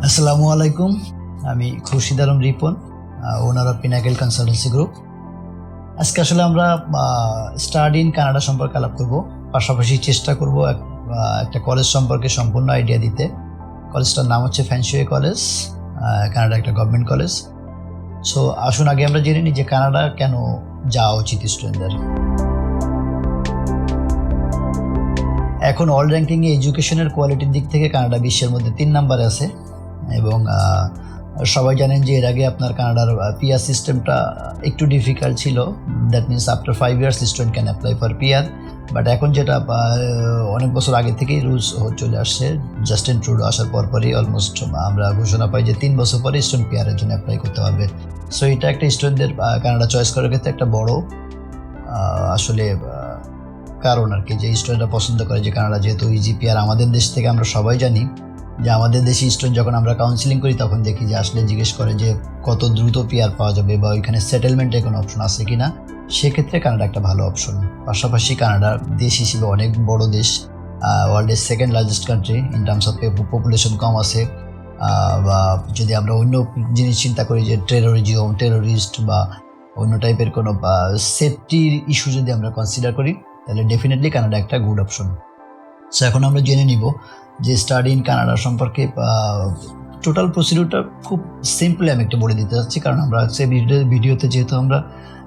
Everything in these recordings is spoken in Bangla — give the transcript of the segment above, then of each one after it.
আসসালামু আলাইকুম। আমি খুরশিদ আলম রিপন, ওনার অফ পিনাকেল কনসালটেন্সি গ্রুপ। আজকে আসলে আমরা স্টাডি ইন কানাডা সম্পর্কে আলাপ করব, পাশাপাশি চেষ্টা করব একটা কলেজ সম্পর্কে সম্পূর্ণ আইডিয়া দিতে। কলেজটার নাম হচ্ছে ফ্যানসুয়ে কলেজ, কানাডা একটা গভর্নমেন্ট কলেজ। সো আসুন আগে আমরা জেনে নিই যে কানাডা কেন যাওয়া উচিত স্টুডেন্টদের। এখন অল র্যাঙ্কিংয়ে এডুকেশনের কোয়ালিটির দিক থেকে কানাডা বিশ্বের মধ্যে 3 নম্বরে আছে এবং সবাই জানেন যে এর আগে আপনার কানাডার পিআর সিস্টেমটা একটু ডিফিকাল্ট ছিল। That means after 5 years student can apply for PR. But এখন যেটা অনেক বছর আগে থেকেই রুলস চলে আসছে, জাস্টিন ট্রুডো আসার পরই অলমোস্ট আমরা ঘোষণা পাই যে 3 বছর পরে স্টুডেন্ট পিআরের জন্য অ্যাপ্লাই করতে পারবে। সো এটা একটা স্টুডেন্টদের কানাডা চয়েস করার ক্ষেত্রে একটা বড় আসলে কারণ আর কি, যে স্টুডেন্টরা পছন্দ করে যে কানাডা যেহেতু ইজি পিআর। আমাদের দেশ থেকে আমরা সবাই জানি যে আমাদের দেশি স্টুডেন্ট যখন আমরা কাউন্সিলিং করি তখন দেখি যে আসলে জিজ্ঞেস করে যে কত দ্রুত পিআর পাওয়া যাবে বা ওইখানে সেটেলমেন্টের কোনো অপশন আছে কি না। সেক্ষেত্রে কানাডা একটা ভালো অপশন। পাশাপাশি কানাডার দেশ হিসেবে অনেক বড় দেশ, ওয়ার্ল্ডের second largest country in terms of population কম আছে। বা যদি আমরা অন্য জিনিস চিন্তা করি যে টেরোরিস্ট বা অন্য টাইপের কোনো সেফটির ইস্যু যদি আমরা কনসিডার করি, তাহলে ডেফিনেটলি কানাডা একটা গুড অপশন। সো এখন আমরা জেনে নিব যে স্টাডি ইন কানাডা সম্পর্কে টোটাল প্রসিডিউরটা খুব সিম্পলি আমি একটু বলে দিতে চাচ্ছি, কারণ আমরা সেই ভিডিওতে যেহেতু আমরা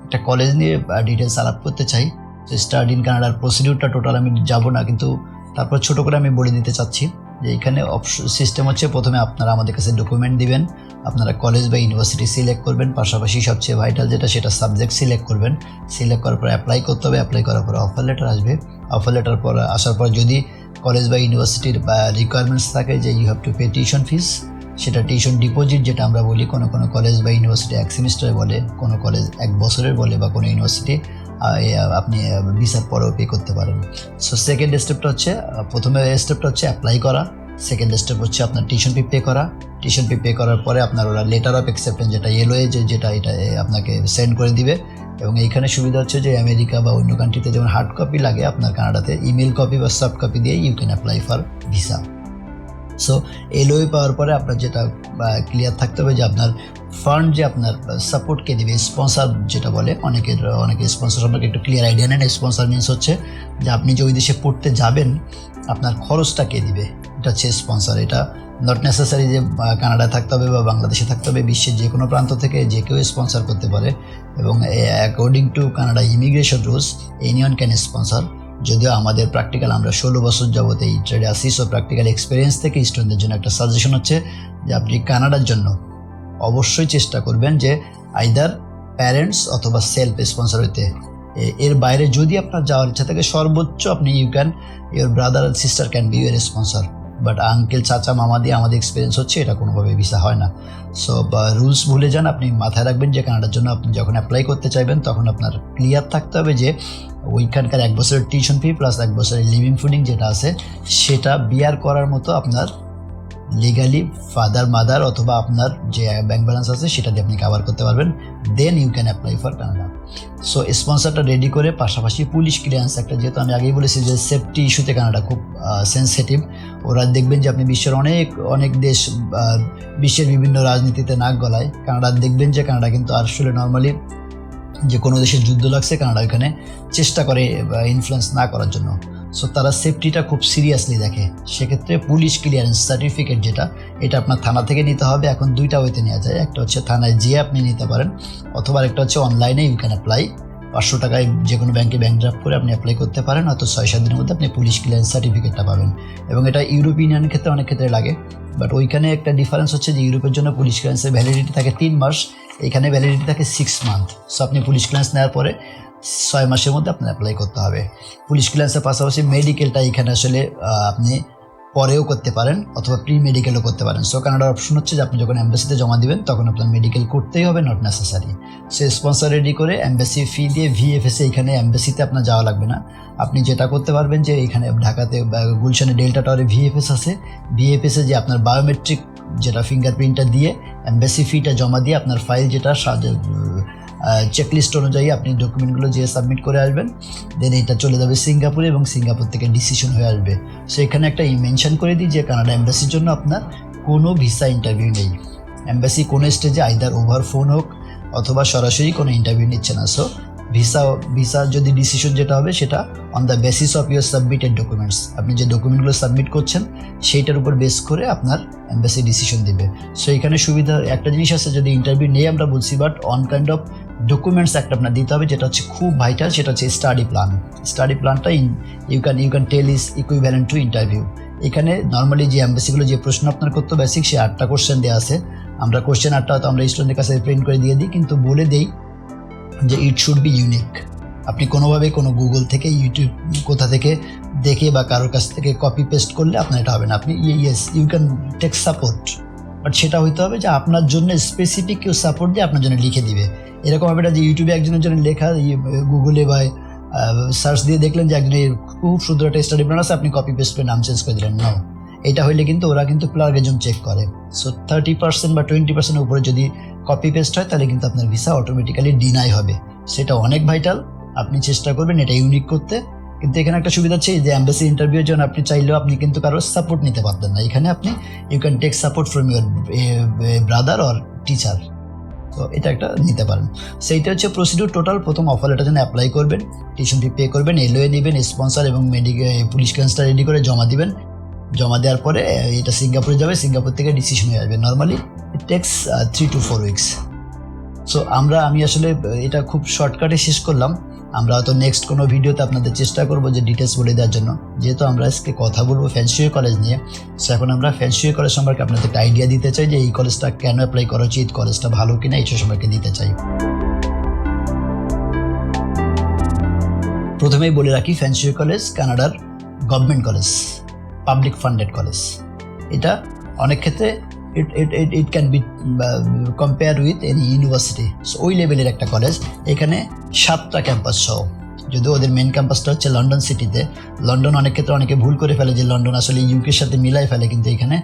একটা কলেজ নিয়ে ডিটেলস আলাপ করতে চাই। তো স্টাডি ইন কানাডার প্রসিডিউরটা টোটাল আমি যাব না, কিন্তু তারপর ছোটো করে আমি বলে দিতে চাচ্ছি যে এখানে সিস্টেম হচ্ছে প্রথমে আপনারা আমাদের কাছে ডকুমেন্ট দিবেন, আপনারা কলেজ বা ইউনিভার্সিটি সিলেক্ট করবেন, পাশাপাশি সবচেয়ে ভাইটাল যেটা সেটা সাবজেক্ট সিলেক্ট করবেন। সিলেক্ট করার পর অ্যাপ্লাই করতে হবে, অ্যাপ্লাই করার পর অফার লেটার আসবে। অফার লেটার পর আসার পর যদি কলেজ বা ইউনিভার্সিটির রিকোয়ারমেন্টস থাকে যে you have to pay tuition fees, সেটা টিউশন ডিপোজিট যেটা আমরা বলি, কোনো কলেজ বা ইউনিভার্সিটি 1 সেমিস্টারে বলে, কোনো কলেজ 1 বছরের বলে, বা কোনো ইউনিভার্সিটি আপনি ভিসার পরেও পে করতে পারেন। সো সেকেন্ড স্টেপটা হচ্ছে, প্রথমে স্টেপটা হচ্ছে অ্যাপ্লাই করা। সেকেন্ড স্টেপ হচ্ছে আপনার টিউশন ফি পে করা। টিউশন ফি পে করার পরে আপনার ওরা লেটার অফ অ্যাকসেপ্টেন্স যেটা এলওএ যেটা এটা আপনাকে সেন্ড করে দিবে। এবং এইখানে সুবিধা হচ্ছে যে আমেরিকা বা অন্য কান্ট্রিতে যেমন হার্ড কপি লাগে, আপনার কানাডাতে ইমেল কপি বা সফট কপি দিয়ে you can apply for visa. So LOA পাওয়ার পরে আপনার যেটা ক্লিয়ার থাকতে হবে যে আপনার ফান্ড যে আপনার সাপোর্ট কে দেবে, স্পন্সর যেটা বলে, অনেকে স্পন্সর সম্পর্কে একটু ক্লিয়ার আইডিয়া নেন। স্পন্সর মিনস হচ্ছে যে আপনি যে ওই দেশে পড়তে যাবেন আপনার খরচটা কে দিবে, এটা হচ্ছে স্পন্সর। এটা নট নেসেসারি যে কানাডায় থাকতে হবে বা বাংলাদেশে থাকতে হবে, বিশ্বের যে কোনো প্রান্ত থেকে যে কেউ স্পন্সর করতে পারে। এবং according to Canada immigration rules anyone can sponsor. যদিও আমাদের প্র্যাকটিক্যাল আমরা 16 বছর যাবত এই ট্রেডে আসি, সো প্র্যাকটিক্যাল এক্সপিরিয়েন্স থেকে স্টুডেন্টদের জন্য একটা সাজেশন হচ্ছে যে আপনি কানাডার জন্য অবশ্যই চেষ্টা করবেন যে আইদার প্যারেন্টস অথবা সেলফ স্পন্সর হইতে। এর বাইরে যদি আপনার যাওয়ার ইচ্ছা থাকে সর্বোচ্চ আপনি your brother and sister can be your sponsor. But uncle, চাচা, মামা দিয়ে আমাদের এক্সপিরিয়েন্স হচ্ছে এটা কোনোভাবে ভিসা হয় না। সো রুলস ভুলে যান। আপনি মাথায় রাখবেন যে কানাডার জন্য আপনি যখন অ্যাপ্লাই করতে চাইবেন তখন আপনার ক্লিয়ার থাকতে হবে যে ওইখানকার 1 বছরের টিউশন ফি প্লাস 1 বছরের লিভিং ফুডিং যেটা আছে সেটা বিয়ার করার মতো আপনার লিগালি ফাদার মাদার অথবা আপনার যে ব্যাংক ব্যালেন্স আছে সেটা দিয়ে আপনি কভার করতে পারবেন। Then you can apply for Canada. So স্পন্সরটা রেডি করে, পাশাপাশি পুলিশ ক্লিয়ারেন্স একটা, যেহেতু আমি আগেই বলেছি যে সেফটি ইস্যুতে কানাডা খুব সেন্সিটিভ। ওরা দেখবেন যে আপনি বিশ্বের অনেক দেশ, বিশ্বের বিভিন্ন রাজনীতিতে নাক গলায়, কানাডা দেখবেন যে কানাডা কিন্তু আসলে নর্মালি যে কোনো দেশের যুদ্ধ লাগছে কানাডা ওইখানে চেষ্টা করে ইনফ্লুয়েন্স না করার জন্য। সো তারা সেফটিটা খুব সিরিয়াসলি দেখে। সেক্ষেত্রে পুলিশ ক্লিয়ারেন্স সার্টিফিকেট যেটা, এটা আপনার থানা থেকে নিতে হবে। এখন 2টা ওয়েতে নেওয়া যায়, একটা হচ্ছে থানায় যেয়ে আপনি নিতে পারেন, অথবা একটা হচ্ছে অনলাইনে ইউ ক্যান অ্যাপ্লাই। 500 টাকায় যে কোনো ব্যাংকে ব্যাংক ড্রাফট করে আপনি অ্যাপ্লাই করতে পারেন, হয়তো 6-7 দিনের মধ্যে আপনি পুলিশ ক্লিয়ারেন্স সার্টিফিকেটটা পাবেন। এবং এটা ইউরোপিয়ান ইউনিয়নের ক্ষেত্রে অনেক ক্ষেত্রে লাগে, বাট ওইখানে একটা ডিফারেন্স হচ্ছে যে ইউরোপের জন্য পুলিশ ক্লিয়ারেন্সের ভ্যালিডিটি থাকে 3 মাস, এখানে ভ্যালিডিটি থাকে 6 মান্থ। সো আপনি পুলিশ ক্লিয়ারেন্স নেওয়ার পরে 6 মাসের মধ্যে আপনার অ্যাপ্লাই করতে হবে। পুলিশ ক্লিয়ারেন্সের পাশাপাশি মেডিকেলটা এখানে আসলে আপনি পরেও করতে পারেন অথবা প্রি মেডিকেলও করতে পারেন। সো কানাডার অপশন হচ্ছে যে আপনি যখন এম্বাসিতে জমা দিবেন তখন আপনার মেডিকেল করতেই হবে, not necessary. Say sponsor ready করে এম্বাসি ফি দিয়ে ভিএফএসে, এখানে এম্বাসিতে আপনার যাওয়া লাগবে না। আপনি যেটা করতে পারবেন যে এখানে ঢাকাতে গুলশানে ডেল্টা টাওয়ারে ভিএফএস আছে, ভিএফএসে যে আপনার বায়োমেট্রিক যেটা ফিঙ্গারপ্রিন্টটা দিয়ে এম্বাসি ফিটা জমা দিয়ে আপনার ফাইল যেটা চেকলিস্ট অনুযায়ী আপনি ডকুমেন্টগুলো যে সাবমিট করে আসবেন, দেন এটা চলে যাবে সিঙ্গাপুরে এবং সিঙ্গাপুর থেকে ডিসিশন হয়ে আসবে। সো এখানে একটা মেনশন করে দিই যে কানাডা এম্বাসির জন্য আপনার কোনো ভিসা ইন্টারভিউ নেই। এম্বাসি কোনো স্টেজে আইদার ওভার ফোন হোক অথবা সরাসরি কোনো ইন্টারভিউ নিচ্ছে না। সো ভিসা যদি ডিসিশন যেটা হবে সেটা on the basis of your submitted documents, আপনি যে ডকুমেন্টগুলো সাবমিট করছেন সেইটার উপর বেস করে আপনার এম্বাসি ডিসিশন দিবে। সো এখানে সুবিধা একটা জিনিস আছে, যদি ইন্টারভিউ নেই আমরা বলছি, but on kind of documents একটা আপনার দিতে হবে, যেটা হচ্ছে খুব ভাইটাল, সেটা হচ্ছে স্টাডি প্ল্যান। স্টাডি প্ল্যানটা you can tell is equivalent to interview. এখানে নর্মালি যে এম্বাসিগুলো যে প্রশ্ন আপনার করতে বেসিক, সে 8টা কোশ্চেন দেওয়া আছে। আমরা কোশ্চেন 8টা হয়তো আমরা স্টুডেন্টের কাছে প্রিন্ট করে দিয়ে দিই, কিন্তু বলে দেই যে ইট শুড বি ইউনিক। আপনি কোনোভাবে কোনো গুগল থেকে, ইউটিউব কোথা থেকে দেখে বা কারোর কাছ থেকে কপি পেস্ট করলে আপনার এটা হবে না। আপনি you can take support, but সেটা হইতে হবে যে আপনার জন্য স্পেসিফিক কেউ সাপোর্ট দিয়ে আপনার জন্য লিখে দিবে। এরকম হবে না যে ইউটিউবে একজনের জন্য লেখা, গুগলে বা সার্চ দিয়ে দেখলেন যে একজনের খুব সুন্দর একটা স্টাডি প্ল্যান আছে, আপনি কপি পেস্ট করে নাম চেঞ্জ করে দিলেন। নাও, এটা হইলে কিন্তু ওরা কিন্তু প্লাগেজম চেক করে। সো 30% বা 20% উপরে যদি কপি পেস্ট হয় তাহলে কিন্তু আপনার ভিসা অটোমেটিক্যালি ডিনাই হবে। সেটা অনেক ভাইটাল, আপনি চেষ্টা করবেন এটা ইউনিক করতে। কিন্তু এখানে একটা সুবিধা হচ্ছে যে এম্বাসি ইন্টারভিউর জন্য আপনি চাইলেও আপনি কিন্তু কারোর সাপোর্ট নিতে পারতেন না। এখানে আপনি you can take support from your brother or teacher, তো এটা একটা নিতে পারেন। সেইটা হচ্ছে প্রসিডিউর টোটাল। প্রথম অফার লেটার জন্য অ্যাপ্লাই করবেন, টিউশন ফি পে করবেন, এলওএ নেবেন, স্পন্সর এবং পুলিশ ক্লিয়ারেন্সটা রেডি করে জমা দিবেন। জমা দেওয়ার পরে এটা সিঙ্গাপুরে যাবে, সিঙ্গাপুর থেকে ডিসিশন হয়ে আসবে। Normally it takes 3 to 4 weeks। So আমি আসলে এটা খুব শর্টকাটে শেষ করলাম। আমরা হয়তো নেক্সট কোনো ভিডিওতে আপনাদের চেষ্টা করবো যে ডিটেলস বলে দেওয়ার জন্য, যেহেতু আমরা আজকে কথা বলবো ফ্যান্সিওয়ে কলেজ নিয়ে। সো এখন আমরা ফ্যান্সিওয়ে কলেজ সম্পর্কে আপনাদের একটা আইডিয়া দিতে চাই যে এই কলেজটা কেন অ্যাপ্লাই করা উচিত, কলেজটা ভালো কিনা, এইসব সম্পর্কে দিতে চাই। প্রথমেই বলে রাখি, ফ্যান্সিওয়ে কলেজ কানাডার government college, public funded college. এটা অনেক ক্ষেত্রে it can be compare with any university. So ওই লেভেলের একটা কলেজ। এখানে 7টা ক্যাম্পাস সহ, যদিও ওদের মেন ক্যাম্পাসটা হচ্ছে লন্ডন সিটিতে। লন্ডন অনেক ক্ষেত্রে অনেকে ভুল করে ফেলে যে লন্ডন আসলে ইউকের সাথে মিলাই ফেলে, কিন্তু এখানে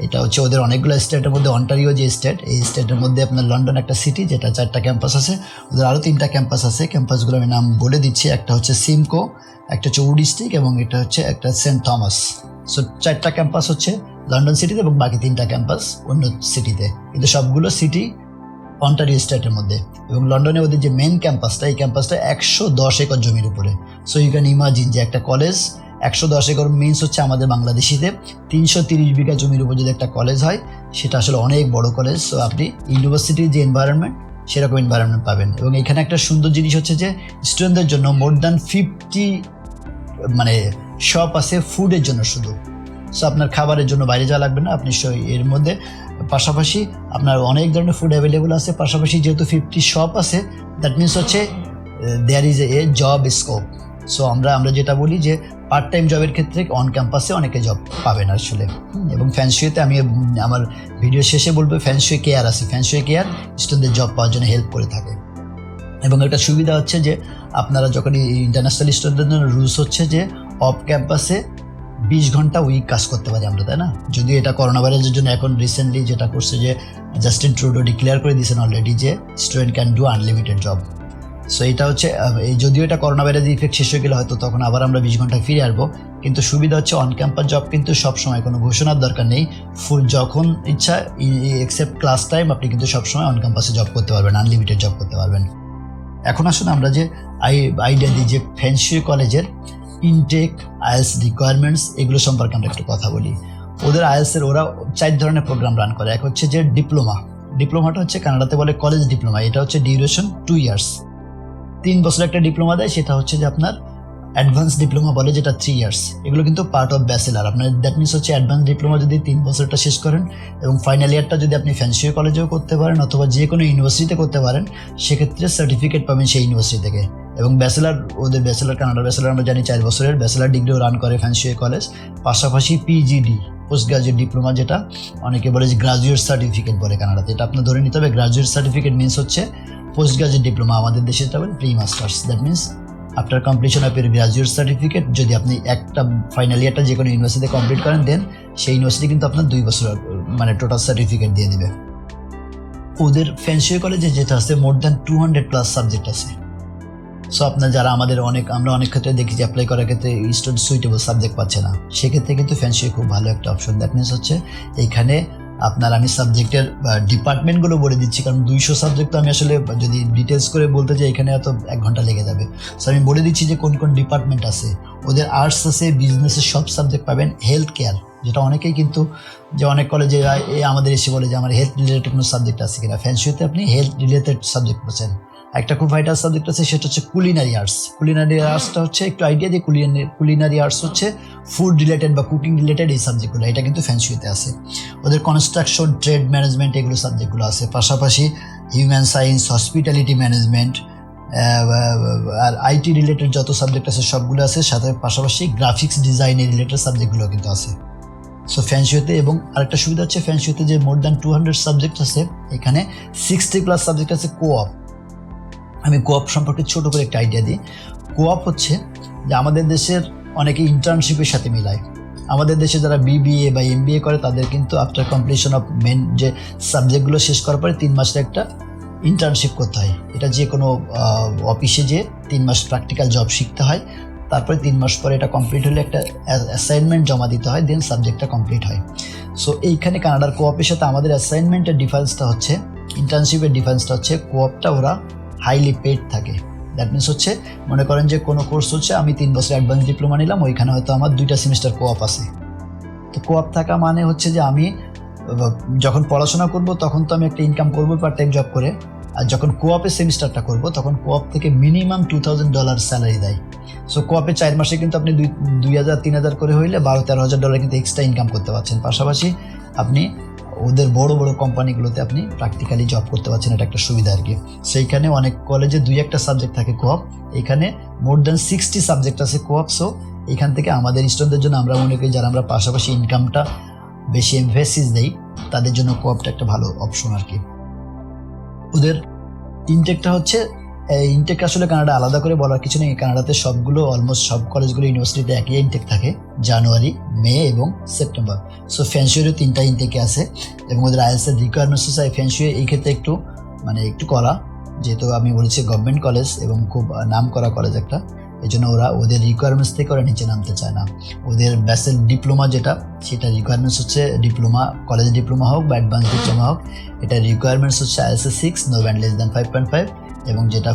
এটা হচ্ছে ওদের অনেকগুলো স্টেটের মধ্যে অন্টারিও যে স্টেট, এই স্টেটের মধ্যে আপনার লন্ডন একটা সিটি, যেটা 4টা ক্যাম্পাস আছে। ওদের আরও 3টা ক্যাম্পাস আছে। ক্যাম্পাসগুলো আমি নাম বলে দিচ্ছি। একটা হচ্ছে সিমকো, একটা হচ্ছে উডস্টিক এবং এটা হচ্ছে একটা সেন্ট থমাস। সো 4টা ক্যাম্পাস হচ্ছে লন্ডন সিটিতে এবং বাকি 3টা ক্যাম্পাস অন্য সিটিতে, কিন্তু সবগুলো সিটি অন্টারিও স্টেটের মধ্যে। এবং লন্ডনে ওদের যে মেন ক্যাম্পাসটা, এই ক্যাম্পাসটা 110 একর জমির উপরে। সো ইউ ক্যান ইমাজিন যে একটা কলেজ 110 একর মিনস হচ্ছে আমাদের বাংলাদেশিতে 330 বিঘা জমির উপর যদি একটা কলেজ হয়, সেটা আসলে অনেক বড় কলেজ। সো আপনি ইউনিভার্সিটির যে এনভায়রনমেন্ট, সেরকম এনভায়রনমেন্ট পাবেন। এবং এখানে একটা সুন্দর জিনিস হচ্ছে যে স্টুডেন্টদের জন্য মোর দ্যান 50 শপ আছে ফুডের জন্য শুধু। সো আপনার খাবারের জন্য বাইরে যাওয়া লাগবে না। আপনি এর মধ্যে পাশাপাশি আপনার অনেক ধরনের ফুড অ্যাভেলেবল আছে। পাশাপাশি যেহেতু 50 শপ আছে, দ্যাট মিনস হচ্ছে there is a job scope. So আমরা যেটা বলি যে পার্ট টাইম জবের ক্ষেত্রে অন ক্যাম্পাসে অনেকে জব পাবেন আসলে। এবং ফ্যান্সিওতে আমি আমার ভিডিও শেষে বলবো ফ্যান্সিও কেয়ার আছে। ফ্যান্সিও কেয়ার স্টুডেন্টদের জব পাওয়ার জন্য হেল্প করে থাকে। এবং একটা সুবিধা হচ্ছে যে আপনারা যখন ইন্টারন্যাশনাল স্টুডেন্টদের জন্য রুলস হচ্ছে যে অফ ক্যাম্পাসে 20 ঘন্টা উইক কাজ করতে পারি আমরা, তাই না? যদিও এটা করোনা ভাইরাসের জন্য এখন রিসেন্টলি যেটা করছে যে জাস্টিন ট্রুডো ডিক্লেয়ার করে দিয়েছেন অলরেডি যে student can do unlimited job. So এটা হচ্ছে যদিও এটা করোনা ভাইরাসের ইফেক্ট শেষ হয়ে গেলে হয়তো তখন আবার আমরা 20 ঘন্টায় ফিরে আসবো, কিন্তু সুবিধা হচ্ছে অন ক্যাম্পাস জব কিন্তু সবসময় কোনো ঘোষণার দরকার নেই। যখন ইচ্ছা এক্সেপ্ট ক্লাস টাইম আপনি কিন্তু সবসময় অন ক্যাম্পাসে জব করতে পারবেন, আনলিমিটেড জব করতে পারবেন। এখন আসুন আমরা যে আইডিয়া দিই যে ফ্যান্সিও কলেজের ইনটেক, আইএলস রিকোয়ারমেন্টস, এগুলো সম্পর্কে আমরা একটু কথা বলি। ওদের আইএলসের ওরা 4 ধরনের প্রোগ্রাম রান করে। এক হচ্ছে যে ডিপ্লোমাটা হচ্ছে কানাডাতে বলে কলেজ ডিপ্লোমা। এটা হচ্ছে ডিউরেশন 2 ইয়ার্স, 3 বছর একটা ডিপ্লোমা দেয়। সেটা হচ্ছে যে আপনার অ্যাডভান্স ডিপ্লোমা বলে, যেটা 3 ইয়ার্স। এগুলো কিন্তু পার্ট অফ ব্যাচেলার। আপনার দ্যাট মিনস হচ্ছে অ্যাডভান্স ডিপ্লোমা যদি 3 বছরটা শেষ করেন এবং ফাইনাল ইয়ারটা যদি আপনি ফ্যান্সিও কলেজেও করতে পারেন অথবা যে কোনো ইউনিভার্সিটিতে করতে পারেন, সেক্ষেত্রে সার্টিফিকেট পাবেন সেই ইউনিভার্সিটি থেকে। এবং ওদের ব্যাচেলার, কানাডার ব্যাচেলার আমরা জানি 4 বছরের ব্যাচেলার ডিগ্রিও রান করে ফ্যান্সিও কলেজ। পাশাপাশি পিজিডি, পোস্ট গ্রাজুয়েট ডিপ্লোমা, যেটা অনেকে বলে যে গ্রাজুয়েট সার্টিফিকেট বলে কানাডাতে। এটা আপনার ধরে নিতে হবে। গ্রাজুয়েট সার্টিফিকেট মিনস হচ্ছে পোস্ট গ্রাজুয়েট ডিপ্লোমা, আমাদের দেশে এটা বলে pre masters. That means after completion of এর গ্রাজুয়েট সার্টিফিকেট, যদি আপনি একটা ফাইনাল ইয়ারটা যে কোনো ইউনিভার্সিটিতে কমপ্লিট করেন, দেন সেই ইউনিভার্সিটি কিন্তু আপনার 2 বছর টোটাল সার্টিফিকেট দিয়ে দিবে। ওদের ফ্যান্সিও কলেজে যেটা আছে মোর দ্যান 200+ সাবজেক্ট আছে। সো আপনার যারা আমরা অনেক ক্ষেত্রে দেখি যে অ্যাপ্লাই করার ক্ষেত্রে স্টুডেন্ট সুইটেবল সাবজেক্ট পাচ্ছে না, সেক্ষেত্রে কিন্তু ফ্যান্সিও খুব ভালো একটা অপশন। দ্যাট মিনস হচ্ছে এইখানে আপনার আমি সাবজেক্টের ডিপার্টমেন্টগুলো বলে দিচ্ছি, কারণ 200 সাবজেক্ট তো আমি আসলে যদি ডিটেলস করে বলতে যাই এখানে এত 1 ঘন্টা লেগে যাবে। সো আমি বলে দিচ্ছি যে কোন কোন ডিপার্টমেন্ট আছে। ওদের আর্টস আছে, বিজনেসের সব সাবজেক্ট পাবেন, হেলথ কেয়ার, যেটা অনেকেই কিন্তু যে অনেক কলেজে আমাদের এসে বলে যে আমার হেলথ রিলেটেড কোনো সাবজেক্ট আছে কিনা। ফ্যান্সিতে আপনি হেলথ রিলেটেড সাবজেক্ট পাচ্ছেন। একটা খুব ভাইটাল সাবজেক্ট আছে, সেটা হচ্ছে কুলিনারি আর্টস। কুলিনারি আর্টসটা হচ্ছে একটু আইডিয়া দিয়ে, কুলিনারি আর্টস হচ্ছে ফুড রিলেটেড বা কুকিং রিলেটেড এই সাবজেক্টগুলো, এটা কিন্তু ফ্যান্সিতে আছে। ওদের কনস্ট্রাকশন, ট্রেড ম্যানেজমেন্ট এগুলো সাবজেক্টগুলো আছে। পাশাপাশি হিউম্যান সায়েন্স, হসপিটালিটি ম্যানেজমেন্ট আর আইটি রিলেটেড যত সাবজেক্ট আছে সবগুলো আছে, সাথে পাশাপাশি গ্রাফিক্স ডিজাইনের রিলেটেড সাবজেক্টগুলো কিন্তু আছে। সো ফ্যান্সিতে, এবং আরেকটা সুবিধা হচ্ছে ফ্যান্সিতে যে মোর দ্যান 200 সাবজেক্ট আছে, এখানে 60+ সাবজেক্ট আছে কোঅপ। আমি কোঅপ সম্পর্কে ছোট করে একটা আইডিয়া দিই। কোঅপ হচ্ছে যে আমাদের দেশের অনেকে ইন্টার্নশিপের সাথে মিলায়। আমাদের দেশে যারা বিবিএ বা এমবিএ করে তাদের কিন্তু আফটার কমপ্লিশন অফ মেন যে সাবজেক্টগুলো শেষ করার পরে 3 মাসের একটা ইন্টার্নশিপ করতে হয়। এটা যে কোনো অফিসে যে 3 মাস প্র্যাকটিক্যাল জব শিখতে হয়, তারপরে 3 মাস পরে এটা কমপ্লিট হলে একটা অ্যাসাইনমেন্ট জমা দিতে হয়, দেন সাবজেক্টটা কমপ্লিট হয়। সো এইখানে কানাডার কোঅপের সাথে আমাদের অ্যাসাইনমেন্টের ডিফারেন্সটা হচ্ছে, ইন্টার্নশিপের ডিফারেন্সটা হচ্ছে কোঅপটা ওরা হাইলি পেড থাকে। দ্যাট মিনস হচ্ছে মনে করেন যে কোনো কোর্স হচ্ছে আমি 3 বছর অ্যাডভান্স ডিপ্লোমা নিলাম, ওইখানে হয়তো আমার 2টা সেমিস্টার কোঅপ আছে। তো কোঅপ থাকা মানে হচ্ছে যে আমি যখন পড়াশোনা করব তখন তো আমি একটা ইনকাম করবো পার্ট টাইম জব করে, আর যখন কোঅপের সেমিস্টারটা করব তখন কোঅপ থেকে মিনিমাম $2000 স্যালারি দেয়। সো কোঅপে 4 মাসে কিন্তু আপনি 2000-3000 করে হইলে $12,000-13,000 কিন্তু এক্সট্রা ইনকাম করতে পারছেন। পাশাপাশি আপনি ওদের বড় বড় কোম্পানিগুলোতে আপনি প্র্যাকটিক্যালি জব করতে পারছেন, এটা একটা সুবিধা আর কি। সেইখানে অনেক কলেজে 2-1টা সাবজেক্ট থাকে কোঅপ, এখানে মোর দ্যান 60 সাবজেক্ট আছে কোঅপ। সো এখান থেকে আমাদের স্টুডেন্টদের জন্য আমরা মনে করি যারা আমরা পাশাপাশি ইনকামটা বেশি এমফেসিস দেই তাদের জন্য কোঅপটা একটা ভালো অপশন আর কি। ওদের ইনটেকটা হচ্ছে, ইনটেক আসলে কানাডা আলাদা করে বলার কিছু নেই। কানাডাতে সবগুলো অলমোস্ট সব কলেজগুলো ইউনিভার্সিটিতে একই ইনটেক থাকে, জানুয়ারি, মে এবং সেপ্টেম্বর। সো ফ্যান্সিওরও 3টা ইনটেকে আছে, এবং ওদের আইএলটিএস এর রিকোয়ারমেন্টস আছে। ফ্যান্সিও এই ক্ষেত্রে একটু করা, যেহেতু আমি বলেছি গভর্নমেন্ট কলেজ এবং খুব নাম করা কলেজ একটা, এই জন্য ওদের রিকোয়ারমেন্টস থেকে ওরা নিচে নামতে চায় না। ওদের ব্যাচেল ডিপ্লোমা যেটা, সেটা রিকোয়ারমেন্টস হচ্ছে ডিপ্লোমা, কলেজ ডিপ্লোমা হোক বা অ্যাডভান্স ডিপ্লোমা হোক, এটা রিকোয়ারমেন্টস হচ্ছে IELTS 6, no band less than 5.5, এবং যেটা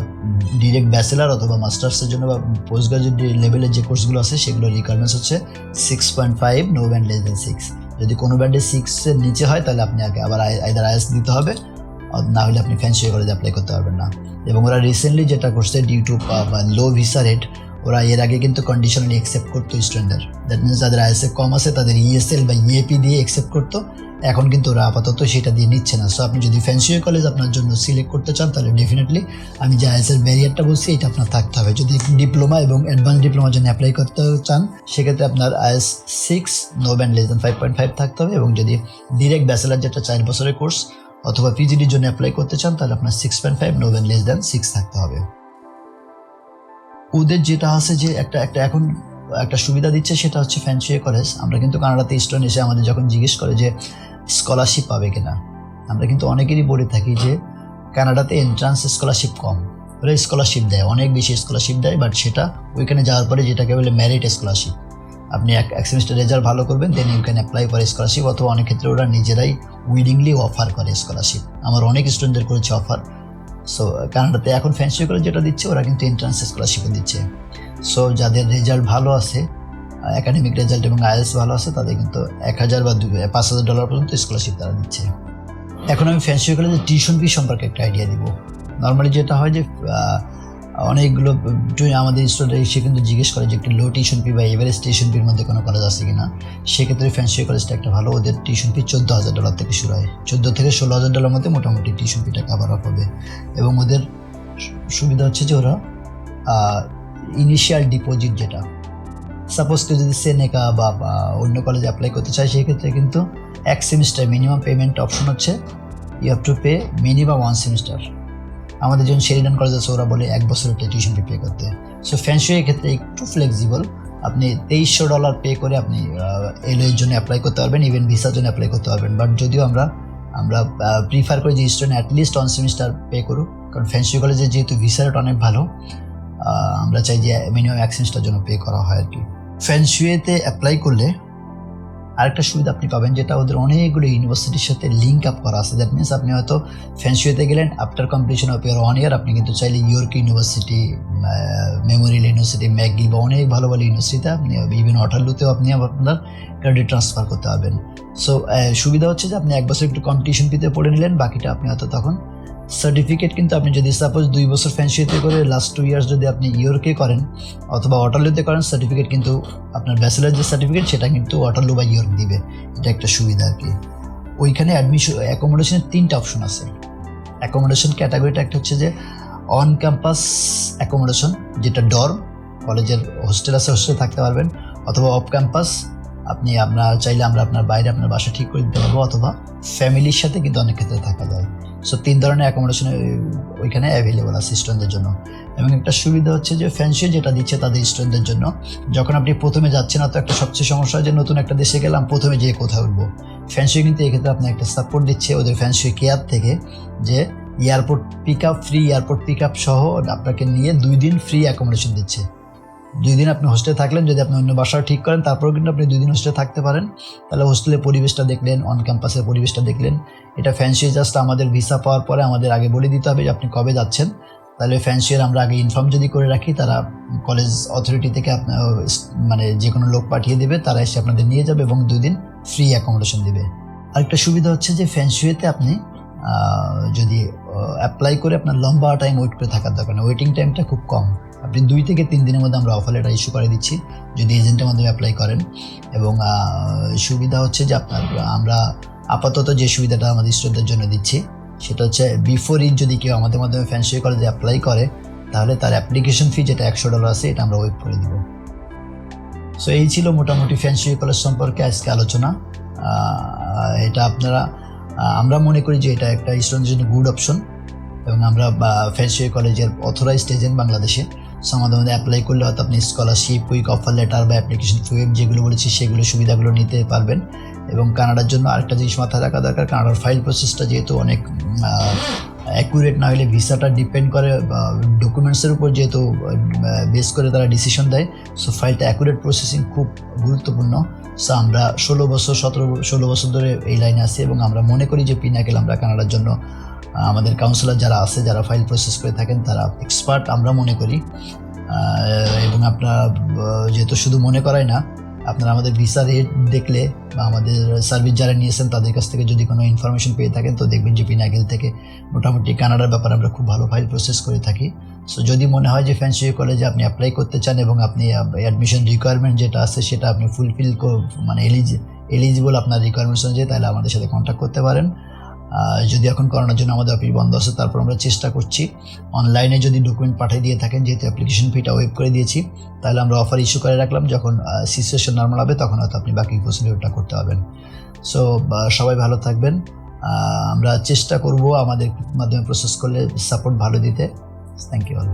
ডিরেক্ট ব্যাচেলার অথবা মাস্টার্সের জন্য বা পোস্ট গ্রাজুয়েট লেভেলের যে কোর্সগুলো আছে সেগুলো রিকোয়ারমেন্টস হচ্ছে 6.5, নো ব্যান্ড লেস দ্যান 6। যদি কোনো ব্যান্ডে 6-এর নিচে হয় তাহলে আপনি আগে আবার আইদার IELTS দিতে হবে, না হলে আপনি ফ্যান্সি কলেজে অ্যাপ্লাই করতে পারবেন না। এবং ওরা রিসেন্টলি যেটা করছে, due to low visa rate, ওরা এর আগে কিন্তু কন্ডিশনালি অ্যাকসেপ্ট করতো স্টুডেন্টদের। দ্যাট মিনস যাদের IELTS কম আছে তাদের ESL বা EAP দিয়ে অ্যাকসেপ্ট করতো, এখন কিন্তু ওরা আপাতত সেটা দিয়ে নিচ্ছে না। সো আপনি যদি ফ্যান্সি কলেজ আপনার জন্য সিলেক্ট করতে চান তাহলে ডেফিনেটলি আমি যে IELTS এর ব্যারিয়ারটা বলছি এটা আপনার থাকতে হবে। যদি ডিপ্লোমা এবং অ্যাডভান্স ডিপ্লোমার জন্য অ্যাপ্লাই করতে চান সেক্ষেত্রে আপনার IELTS 6, no band less than 5.5 থাকতে হবে, এবং যদি ডিরেক্ট ব্যাচেলার যেটা 4 বছরের কোর্স অথবা পিজিডির জন্য অ্যাপ্লাই করতে চান তাহলে আপনার 6.5, নো ব্যান্ড লেস দ্যান 6 থাকতে হবে। ওদের যেটা আছে যে এখন একটা সুবিধা দিচ্ছে, সেটা হচ্ছে ফ্যান্সি কলেজ। আমরা কিন্তু কানাডাতে স্টুডেন্ট এসে আমাদের যখন জিজ্ঞেস করে যে স্কলারশিপ পাবে কিনা, আমরা কিন্তু অনেকেরই বলে থাকি যে কানাডাতে এন্ট্রান্স স্কলারশিপ কম, ওরা স্কলারশিপ দেয়, অনেক বেশি স্কলারশিপ দেয়, বাট সেটা ওইখানে যাওয়ার পরে যেটাকে বলে মেরিট স্কলারশিপ। আপনি এক সেমিস্টার রেজাল্ট ভালো করবেন, then you can apply for scholarship, অথবা অনেক ক্ষেত্রে ওরা নিজেরাই উইলিংলি অফার করে স্কলারশিপ। আমার অনেক স্টুডেন্টদের করেছে অফার। সো কানাডাতে এখন ফ্যান্সি করে যেটা দিচ্ছে ওরা কিন্তু এন্ট্রান্স স্কলারশিপও দিচ্ছে। সো যাদের রেজাল্ট ভালো আছে, একাডেমিক রেজাল্ট এবং IELTS ভালো আছে, তাদের কিন্তু $1,000 বা $5,000 পর্যন্ত স্কলারশিপ তারা দিচ্ছে। এখন আমি ফ্যান্সি কলেজের টিউশন ফি সম্পর্কে একটা আইডিয়া দিব। নর্মালি যেটা হয় যে অনেকগুলো আমাদের স্টুডেন্ট সে কিন্তু জিজ্ঞেস করে যে একটু লো টিউশন ফি বা এভারেজ টিউশন ফির মধ্যে কোনো কলেজ আছে কিনা। সেক্ষেত্রে ফ্যান্সি কলেজটা একটা ভালো, ওদের টিউশন ফি $14,000 থেকে শুরু হয়, $14,000 থেকে $16,000 মধ্যে মোটামুটি টিউশন ফিটা কাভার আপ হবে। এবং ওদের সুবিধা হচ্ছে যে ওরা ইনিশিয়াল ডিপোজিট, যেটা সাপোজ কেউ যদি সেনেকা বা অন্য কলেজে অ্যাপ্লাই করতে চায় সেক্ষেত্রে কিন্তু 1 সেমিস্টার মিনিমাম পেমেন্ট অপশন হচ্ছে you have to pay minimum 1 semester. আমাদের যখন শেরিডন কলেজ আছে ওরা বলে 1 বছরের টিউশন ফি পে করতে। সো ফ্যান্সি ক্ষেত্রে একটু ফ্লেক্সিবল, আপনি $2,300 পে করে আপনি LO এর জন্য অ্যাপ্লাই করতে পারবেন, ইভেন ভিসার জন্য অ্যাপ্লাই করতে পারবেন। বাট যদিও আমরা প্রিফার করি যে স্টুডেন্ট অ্যাটলিস্ট 1 সেমিস্টার পে করুক, কারণ ফ্যান্সি কলেজে যেহেতু ভিসা রেট অনেক ভালো, আমরা চাই যে মিনিমাম 1 সেমিস্টার জন্য পে করা হয় আর কি। ফ্যান্সিতে অ্যাপ্লাই করলে আরেকটা সুবিধা আপনি পাবেন, যেটা ওদের অনেকগুলো ইউনিভার্সিটির সাথে লিঙ্ক আপ করা আছে। দ্যাট মিনস আপনি হয়তো ফ্যানসিওতে গেলেন, আফটার কমপ্লিশন অফ ইয়ার 1 ইয়ার আপনি কিন্তু চাইলে York university, Memorial university, McGill বা অনেক ভালো ভালো ইউনিভার্সিটিতে আপনি ইভেন ওয়াটারলুতেও আপনি আপনার ক্রেডিট ট্রান্সফার করতে পারবেন। সো সুবিধা হচ্ছে যে আপনি 1 বছর একটু কম্পিটিশন ফিতে পড়ে নিলেন, বাকিটা আপনি হয়তো তখন সার্টিফিকেট কিন্তু আপনি যদি সাপোজ 2 বছর ফ্যানসিওতে করে লাস্ট 2 ইয়ার্স যদি আপনি ইয়র্কে করেন অথবা ওয়াটারলুতে করেন, সার্টিফিকেট কিন্তু আপনার ব্যাচেলার যে সার্টিফিকেট সেটা কিন্তু ওয়াটারলু বা ইয়র্ক দিবে। এটা একটা সুবিধা আর কি। ওইখানে অ্যাডমিশন অ্যাকোমোডেশনের 3টা অপশন আছে। অ্যাকোমোডেশন ক্যাটাগরিটা একটা হচ্ছে যে অন ক্যাম্পাস অ্যাকোমোডেশন, যেটা ডর্ম, কলেজের হোস্টেল আছে, হোস্টেলে থাকতে পারবেন, অথবা অফ ক্যাম্পাস আপনি আপনার চাইলে আমরা আপনার বাইরে আপনার বাসা ঠিক করে দিতে পারবো, অথবা ফ্যামিলির সাথে কিন্তু অনেক ক্ষেত্রে থাকা যায়। সো 3 ধরনের অ্যাকোমোডেশন ওইখানে অ্যাভেলেবল আছে স্টুডেন্টদের জন্য। এবং একটা সুবিধা হচ্ছে যে ফ্যানসিও যেটা দিচ্ছে তাদের স্টুডেন্টদের জন্য, যখন আপনি প্রথমে যাচ্ছেন না, তো একটা সবচেয়ে সমস্যা হয় যে নতুন একটা দেশে গেলাম, প্রথমে যেয়ে কোথায় উঠবো। ফ্যানসিও কিন্তু এক্ষেত্রে আপনার একটা সাপোর্ট দিচ্ছে ওদের ফ্যানসিও কেয়ার থেকে, যে airport pick up free, airport pick up সহ আপনাকে নিয়ে 2 দিন ফ্রি অ্যাকোমোডেশন দিচ্ছে। 2 দিন আপনি হোস্টেলে থাকলেন, যদি আপনি অন্য বাসা ঠিক করেন তারপরেও কিন্তু আপনি 2 দিন হোস্টেলে থাকতে পারেন। তাহলে হোস্টেলের পরিবেশটা দেখলেন, অন ক্যাম্পাসের পরিবেশটা দেখলেন। এটা ফ্যানসিও জাস্ট আমাদের ভিসা পাওয়ার পরে আমাদের আগে বলে দিতে হবে যে আপনি কবে যাচ্ছেন। তাহলে ফ্যানসিওর আমরা আগে ইনফর্ম যদি করে রাখি, তারা কলেজ অথরিটি থেকে আপনার মানে যে কোনো লোক পাঠিয়ে দেবে, তারা এসে আপনাদের নিয়ে যাবে এবং 2 দিন ফ্রি অ্যাকোমোডেশন দেবে। আরেকটা সুবিধা হচ্ছে যে ফ্যানসিওতে আপনি যদি অ্যাপ্লাই করে আপনার লম্বা টাইম ওয়েট করে থাকার দরকার না, ওয়েটিং টাইমটা খুব কম। আপনি 2 থেকে 3 দিনের মধ্যে আমরা অফার লেটার ইস্যু করে দিচ্ছি যদি এজেন্টের মাধ্যমে অ্যাপ্লাই করেন। এবং সুবিধা হচ্ছে যে আমরা আপাতত যে সুবিধাটা আমাদের স্টুডেন্টদের জন্য দিচ্ছি সেটা হচ্ছে বিফোর ঈদ যদি কেউ আমাদের মাধ্যমে ফ্যানসিও কলেজে অ্যাপ্লাই করে, তাহলে তার অ্যাপ্লিকেশন ফি যেটা $100 আছে এটা আমরা ওয়েভ করে দিব। সো এই ছিল মোটামুটি ফ্যানসিও কলেজ সম্পর্কে আজকে আলোচনা। এটা আমরা মনে করি যে এটা একটা স্টুডেন্টের জন্য গুড অপশন, এবং আমরা ফ্যানসিও কলেজের অথরাইজড এজেন্ট বাংলাদেশে। সো আমাদের মধ্যে অ্যাপ্লাই করলে হয়তো আপনি স্কলারশিপ, উইক, অফার লেটার বা অ্যাপ্লিকেশন ফি যেগুলো বলেছি সেগুলো সুবিধাগুলো নিতে পারবেন। এবং কানাডার জন্য আরেকটা জিনিস মাথায় রাখা দরকার, কানাডার ফাইল প্রসেসটা যেহেতু অনেক অ্যাকুরেট না হলে ভিসাটা ডিপেন্ড করে ডকুমেন্টসের উপর, যেহেতু বেস করে তারা ডিসিশন দেয়। সো ফাইলটা অ্যাকুরেট প্রসেসিং খুব গুরুত্বপূর্ণ। সো আমরা 16 বছর ধরে এই লাইনে আছি, এবং আমরা মনে করি যে পিনাকেল আমরা কানাডার জন্য আমাদের কাউন্সিলর যারা আছে, যারা ফাইল প্রসেস করে থাকেন, তারা এক্সপার্ট আমরা মনে করি। এবং আপনারা যেহেতু শুধু মনে করাই না, আপনারা আমাদের ভিসা রেট দেখলে বা আমাদের সার্ভিস যারা নিয়েছেন তাদের কাছ থেকে যদি কোনো ইনফরমেশন পেয়ে থাকেন, তো দেখবেন যে পিনাকেল থেকে মোটামুটি কানাডার ব্যাপারে আমরা খুব ভালো ফাইল প্রসেস করে থাকি। সো যদি মনে হয় যে ফ্যানসিও কলেজে আপনি অ্যাপ্লাই করতে চান এবং আপনি অ্যাডমিশন রিকোয়ারমেন্ট যেটা আছে সেটা আপনি ফুলফিল মানে এলিজিবল আপনার রিকোয়ারমেন্টস অনুযায়ী, তাহলে আমাদের সাথে কন্ট্যাক্ট করতে পারেন। যদি এখন করোনার জন্য আমাদের অফিস বন্ধ আছে, তারপর আমরা চেষ্টা করছি অনলাইনে যদি ডকুমেন্ট পাঠিয়ে দিয়ে থাকেন, যেহেতু অ্যাপ্লিকেশন ফিটা ওয়েব করে দিয়েছি, তাহলে আমরা অফার ইস্যু করে রাখলাম, যখন সিচুয়েশন নর্মাল হবে তখন হয়তো আপনি বাকি প্রসিডিওরটা করতে পারবেন। সো সবাই ভালো থাকবেন। আমরা চেষ্টা করব আমাদের মাধ্যমে প্রসেস করলে সাপোর্ট ভালো দিতে। Thank you all.